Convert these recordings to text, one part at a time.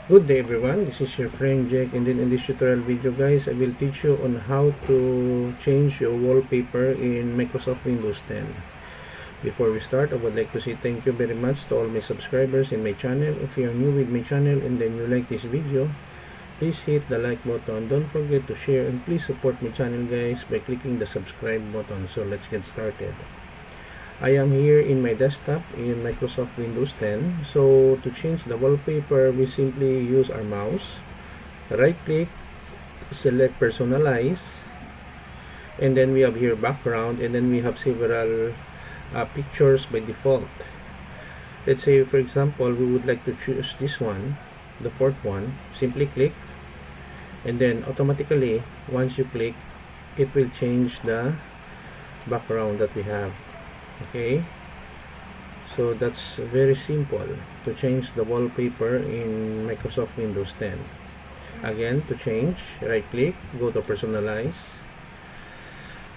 Good day everyone, this is your friend Jack, and then in this tutorial video guys, I will teach you on how to change your wallpaper in Microsoft Windows 10. Before we start, I would like to say thank you very much to all my subscribers in my channel. If you are new with my channel and then you like this video, please hit the like button. Don't forget to share and please support my channel guys by clicking the subscribe button. So let's get started. I am here in my desktop in Microsoft Windows 10. So to change the wallpaper, we simply use our mouse, right click, select personalize, and then we have here background, and then we have several pictures by default. Let's say for example we would like to choose this one, the fourth one. Simply click, and then automatically once you click, it will change the background that we have. Okay, so that's very simple to change the wallpaper in Microsoft Windows 10. Again, to change, right click, go to personalize,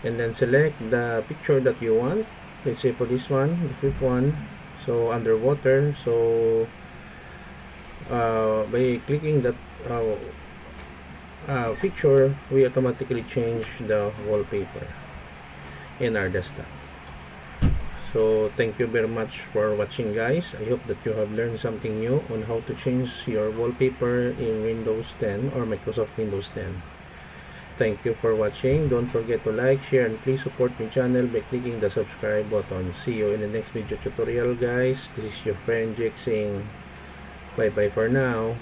and then select the picture that you want. Let's say for this one, the fifth one, so underwater. So by clicking that picture, we automatically change the wallpaper in our desktop. So thank you very much for watching guys. I hope that you have learned something new on how to change your wallpaper in Windows 10 or Microsoft Windows 10. Thank you for watching. Don't forget to like, share, and please support my channel by clicking the subscribe button. See you in the next video tutorial guys. This is your friend Jake saying bye bye for now.